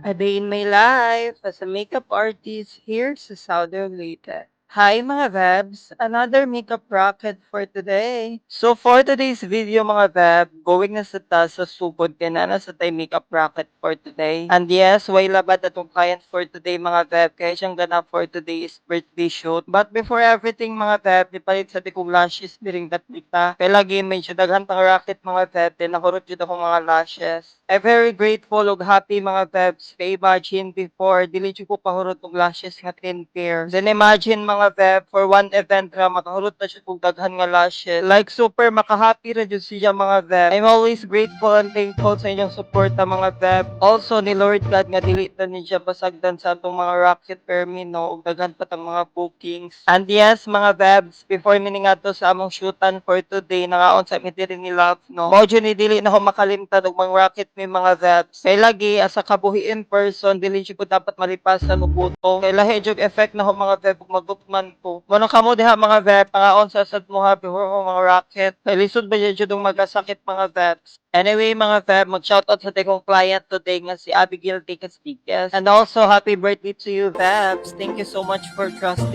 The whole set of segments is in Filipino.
A day in my life as a makeup artist here sa Southern Leyte. Hi mga Vebs! Another makeup rocket for today. So for today's video mga Veb, going na sa taas sa supod ka na sa tay makeup rocket for today. And yes, way labat atong client for today mga Veb, kaya siyang ganap for today is birthday shoot. But before everything mga Veb, ipalit sa tikong lashes biring datita. Kaya lagi may siya daghan tang rocket mga Veb, din nakurot yun ako mga lashes. I'm very grateful ug happy mga Vebs. Kay imagine before, dili jud ko pahurot og lashes nga 10 pair. Then imagine mga Veb, for one event ra makahurot na siya og daghan nga lashes. Like super makahappy ra jud siya mga Veb. I'm always grateful and thankful sa inyong suporta mga Veb. Also ni Lord God nga dili ta ni siya basagdan sa atong mga rocket permino ug daghan pa tang mga bookings. And yes mga Vebs, before mi ningadto sa among shootan for today, nangaon sa mi diri ni Love no. Mao jud ni dili na ako makalimtan og mga rocket mi mga Vebs. Kay lagi asa kabuhi in person dili jud ko dapat malipasan og buto. Kay lahi jud effect na ako mga Veb ug magukman ko. Mono kamo diha mga Veb, pangaon sa sad mo ha before mo mga rocket. Kay lisod ba jud ang magasakit mga Vebs. Anyway mga Veb, mag-shoutout sa tekong client today nga si Abigail Tikas. And also happy birthday to you Vebs. Thank you so much for trusting.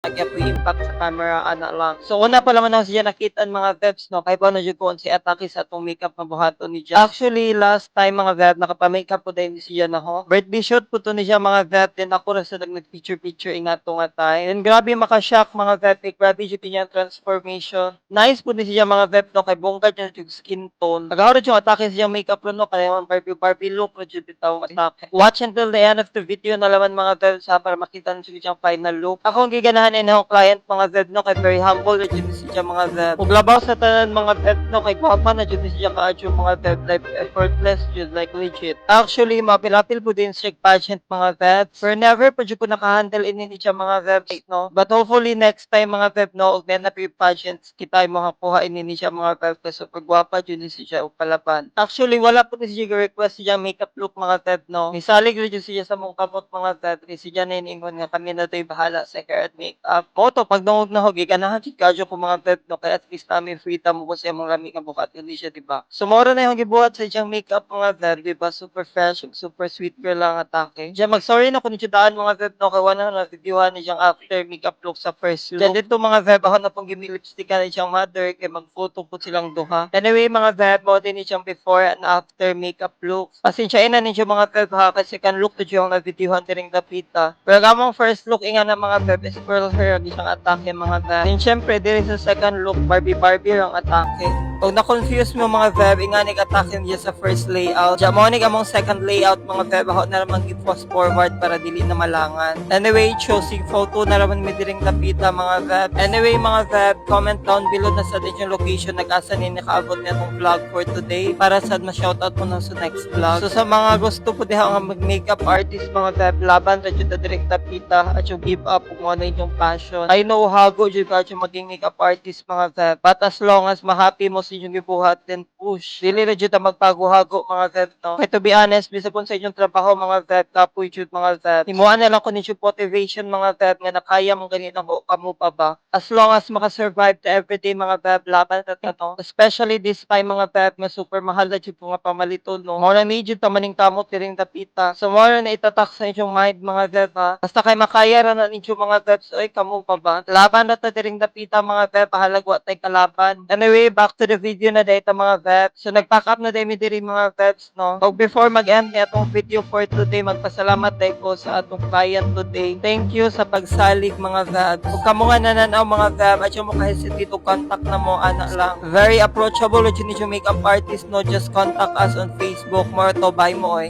Nagya po impact sa camera ana lang. So una pa naman ako siya nakita mga Vebs no kay paano jud ko si atake sa atong makeup nga buhaton ni Jack. Actually last time mga Veb nakapa-makeup po din siya na ho. Birthday shoot po to ni siya mga Veb, din ako ra sa nag-picture ingato nga tay. And grabe maka-shock mga Veb, grabe jud niya transformation. Nice po ni siya mga Veb no kay bongga jud yung skin tone. Nagahuro yung atake sa makeup no kay Barbie look ra jud bitaw atake. Watch until the end of the video na laman mga Veb sa para makita niyo yung final look. Ako ang giganahan ni akong client mga Veb no kay very humble na jud siya mga Veb. Ug labaw sa tanan mga Veb no kay guwapa na jud siya kaadyo mga Veb, like effortless jud like legit. Actually mapilapil po din siya pageant mga Veb. For never pa jud ko naka-handle ini ni siya mga Veb no. But hopefully next time mga Veb no ug then na pageants kita mo hakuha ini ni siya mga Veb kasi super guwapa jud siya ug palaban. Actually wala po ni siya request siya makeup look mga Veb no. Misalig jud siya sa mong kamot mga Veb. Siya na iningon nga kami na to'y bahala sa hair at makeup. Moto pag dungog na hog ganahan jud kadyo ko mga Veb no kay at least namin free time mo sa imong lami nga bukat hindi siya diba. So moro na yung gibuhat sa iyang makeup mga Veb diba, super fresh super sweet girl lang atake. Diyan mag sorry na kung daan mga Veb no kay wala na videohan ni siyang after makeup look sa first look. Then dito mga Veb ako na pong gimi-lipstick ni siyang mother kay mag-photo po silang duha. Anyway mga Veb, mo din ni siyang before and after makeup look. Pasensya na ninyo mga Veb ha kasi kan look to yung na videohan diring dapita. Pero gamong first look inga na mga Veb is pearl hair di siyang atake mga Veb. Then syempre diri sa second look Barbie ang atake. Kung na-confuse mo mga Veb, inganig atake niya sa first layout. Diyan mo among second layout mga Veb, ako na naman i-post forward para dili na malangan. Anyway, choosing photo na naman may diring lapita mga Veb. Anyway mga Veb, comment down below na sa din yung location nag-asa ni nakaabot na itong vlog for today para sa ma-shoutout mo na sa next vlog. So sa mga gusto po diha nga mag-makeup artist mga Veb, laban ra jud na diring tapita at yung give up kung ano yung passion. I know hago jud ka yung maging makeup artist mga Veb. But as long as ma-happy mo sa inyong gibuhat, then push. Dili na jud ta magpaguhago mga Veb no. Kay to be honest, bisa po sa inyong trabaho mga Veb, kapoy jud mga Veb. Himuan na lang ko ninyo motivation mga Veb nga nakaya mong ganito kamo pa ba. As long as maka-survive to everyday mga Veb, laban na to. Especially this time mga Veb, nga super mahal na jud po nga pamaliton no. Mo na ni jud ta maning kamot diring tapita. So mo na itatak sa inyong mind mga Veb ha. Basta kay makaya ra na ninyo mga Veb, oy kamo pa ba. Laban na ta diring tapita mga Veb, pahalagwa tay kalaban. Anyway, back to the video na data mga Veb. So nag-pack up na dami diri mga Vebs no. So before mag-end ni atong video for today, magpasalamat day ko sa atong client today. Thank you sa pagsalig mga Veb. Kung kamo nga nananaw mga Veb, at yung maka-hesitate to contact na mo ana lang. Very approachable with yung makeup artist no, just contact us on Facebook. More to buy mo oy.